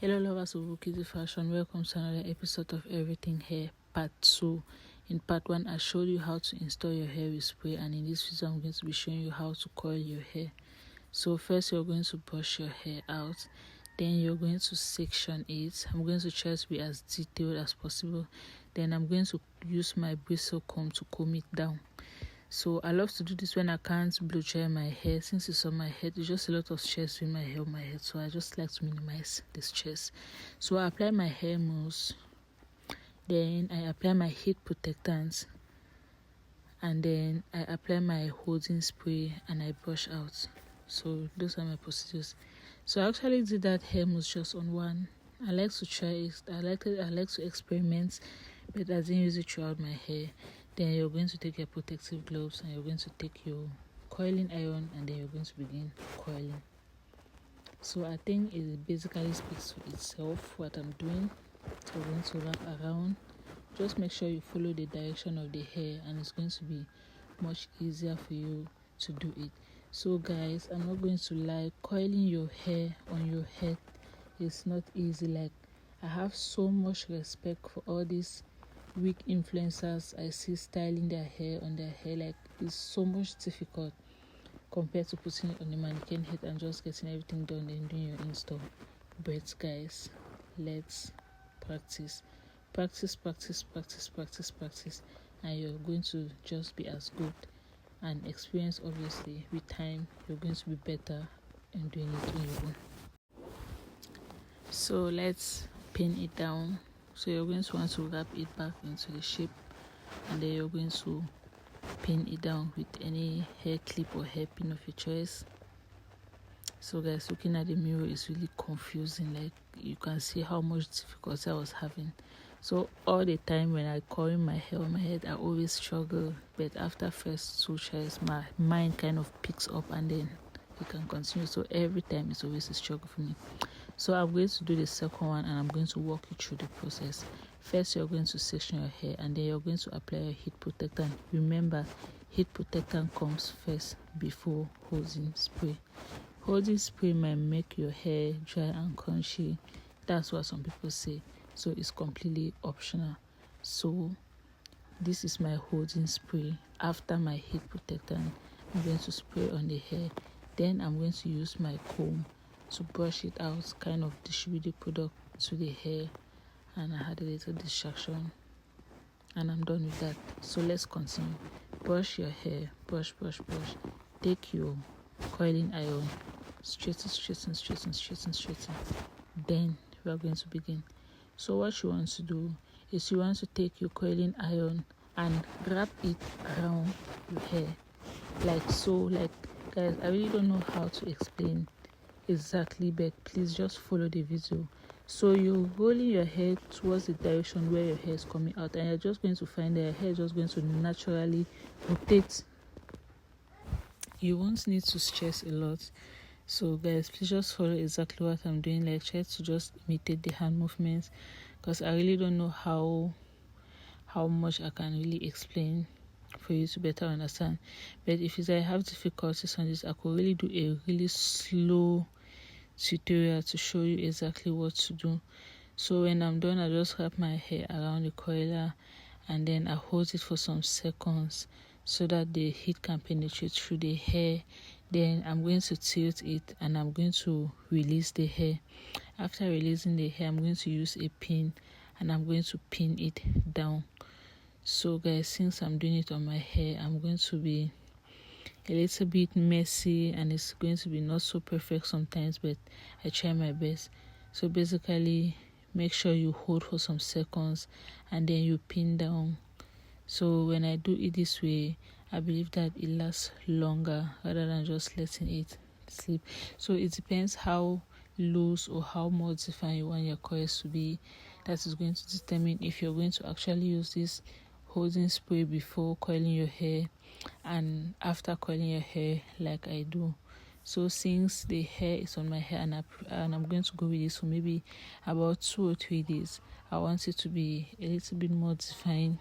Hello lovers of Bukidi Fashion, welcome to another episode of Everything Hair Part 2. In Part 1, I showed you how to install your hair with spray, and in this video I'm going to be showing you how to coil your hair. So first you're going to brush your hair out, then you're going to section it. I'm going to try to be as detailed as possible. Then I'm going to use my bristle comb to comb it down. So I love to do this when I can't blow dry my hair. Since it's on my head, it's just a lot of stress with my hair on my head, so I just like to minimize the stress. So I apply my hair mousse, then I apply my heat protectant, and then I apply my holding spray and I brush out. So those are my procedures. So I actually did that hair mousse just on one. I like to try it. I like to experiment, but I didn't use it throughout my hair. Then you're going to take your protective gloves and you're going to take your coiling iron, and then you're going to begin coiling. So I think it basically speaks for itself what I'm doing. So we're going to wrap around. Just make sure you follow the direction of the hair, and it's going to be much easier for you to do it. So guys, I'm not going to lie, coiling your hair on your head is not easy. Like, I have so much respect for all these weak influencers I see styling their hair on their hair. Like, it's so much difficult compared to putting it on the mannequin head and just getting everything done and doing your install. But guys, let's practice, and you're going to just be as good. And experience, obviously, with time you're going to be better in doing it on your own. So let's pin it down. So you're going to want to wrap it back into the shape, and then you're going to pin it down with any hair clip or hairpin of your choice. So guys, looking at the mirror is really confusing. Like, you can see how much difficulty I was having. So all the time when I coil my hair on my head, I always struggle, but after first 2 tries, my mind kind of picks up and then you can continue. So every time it's always a struggle for me. So I'm going to do the second one, and I'm going to walk you through the process. First, you're going to section your hair, and then you're going to apply your heat protectant. Remember, heat protectant comes first before holding spray. Holding spray might make your hair dry and crunchy. That's what some people say. So it's completely optional. So this is my holding spray. After my heat protectant, I'm going to spray on the hair. Then I'm going to use my comb to brush it out, kind of distribute the product to the hair, and I had a little distraction, and I'm done with that. So let's continue. Brush your hair, brush. Take your coiling iron, straighten. Then we are going to begin. So what you want to do is you want to take your coiling iron and wrap it around your hair, like so. Like, guys, I really don't know how to explain exactly, but please just follow the video. So you're rolling your hair towards the direction where your hair is coming out, and you're just going to find that your hair is just going to naturally rotate. You won't need to stress a lot. So guys, please just follow exactly what I'm doing. Like, try to just imitate the hand movements, because I really don't know how much I can really explain for you to better understand. But if I have difficulties on this, I could really do a really slow tutorial to show you exactly what to do. So when I'm done, I just wrap my hair around the coiler, and then I hold it for some seconds so that the heat can penetrate through the hair. Then I'm going to tilt it, and I'm going to release the hair. After releasing the hair, I'm going to use a pin, and I'm going to pin it down. So guys, since I'm doing it on my hair, I'm going to be a little bit messy, and it's going to be not so perfect sometimes, but I try my best. So basically, make sure you hold for some seconds and then you pin down. So when I do it this way, I believe that it lasts longer rather than just letting it sleep. So it depends how loose or how more defined you want your coils to be. That is going to determine if you're going to actually use this holding spray before coiling your hair and after coiling your hair, like I do. So since the hair is on my hair, and I'm going to go with this for maybe about 2 or 3 days, I want it to be a little bit more defined,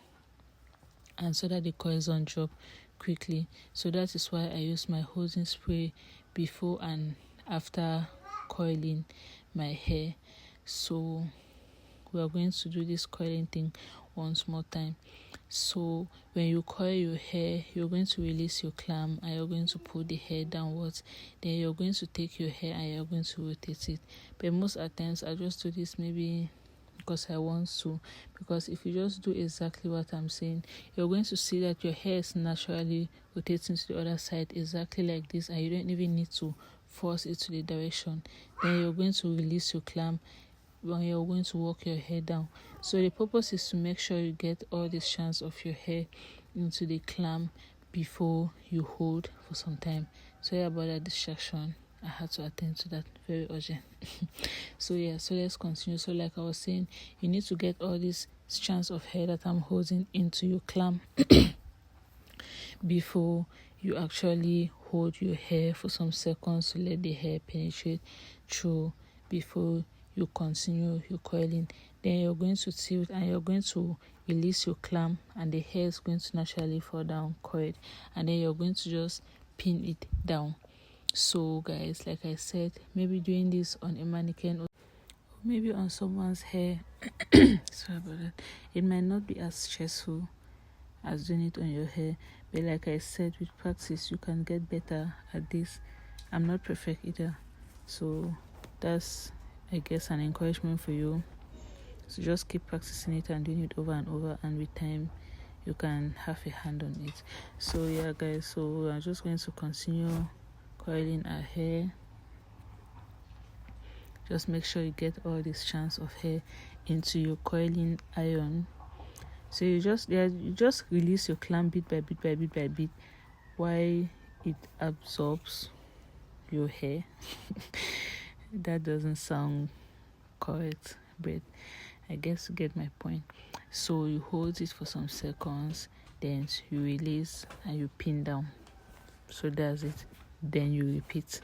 and so that the coils don't drop quickly. So that is why I use my holding spray before and after coiling my hair. So we are going to do this coiling thing once more time. So when you coil your hair, you're going to release your clamp and you're going to pull the hair downwards. Then you're going to take your hair and you're going to rotate it. But most of the times I just do this maybe because I want to, because if you just do exactly what I'm saying, you're going to see that your hair is naturally rotating to the other side exactly like this, and you don't even need to force it to the direction. Then you're going to release your clamp when you're going to walk your hair down. So the purpose is to make sure you get all the strands of your hair into the clamp before you hold for some time. Sorry about that distraction. I had to attend to that, very urgent. So let's continue. So like I was saying, you need to get all these strands of hair that I'm holding into your clamp before you actually hold your hair for some seconds to let the hair penetrate through before you continue your coiling. Then you're going to tilt and you're going to release your clamp, and the hair is going to naturally fall down coiled, and then you're going to just pin it down. So guys, like I said, maybe doing this on a mannequin or maybe on someone's hair sorry about that, it might not be as stressful as doing it on your hair, but like I said, with practice you can get better at this. I'm not perfect either, so that's, I guess, an encouragement for you. So just keep practicing it and doing it over and over, and with time you can have a hand on it. So yeah guys, so I'm just going to continue coiling our hair. Just make sure you get all these strands of hair into your coiling iron. So you just release your clamp bit by bit while it absorbs your hair. That doesn't sound correct, but I guess you get my point. So you hold it for some seconds, then you release and you pin down. So that's it. Then you repeat.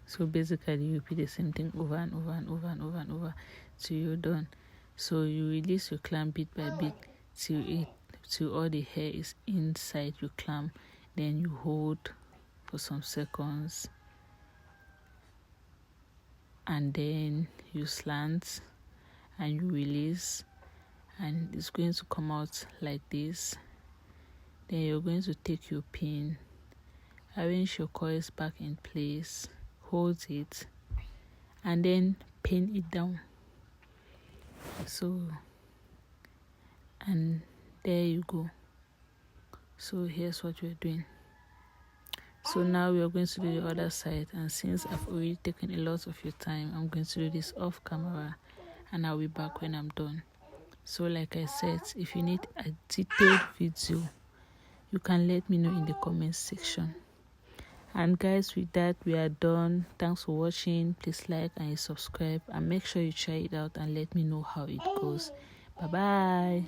So basically you repeat the same thing over and over till you're done. So you release your clamp bit by bit till all the hair is inside your clamp. Then you hold for some seconds, and then you slant and you release, and it's going to come out like this. Then you're going to take your pin, arrange your coils back in place, hold it, and then pin it down. So, and there you go. So here's what we're doing. So now we are going to do the other side, and since I've already taken a lot of your time, I'm going to do this off camera, and I'll be back when I'm done. So like I said, if you need a detailed video, you can let me know in the comments section. And guys, with that we are done. Thanks for watching. Please like and subscribe, and make sure you try it out and let me know how it goes. Bye bye.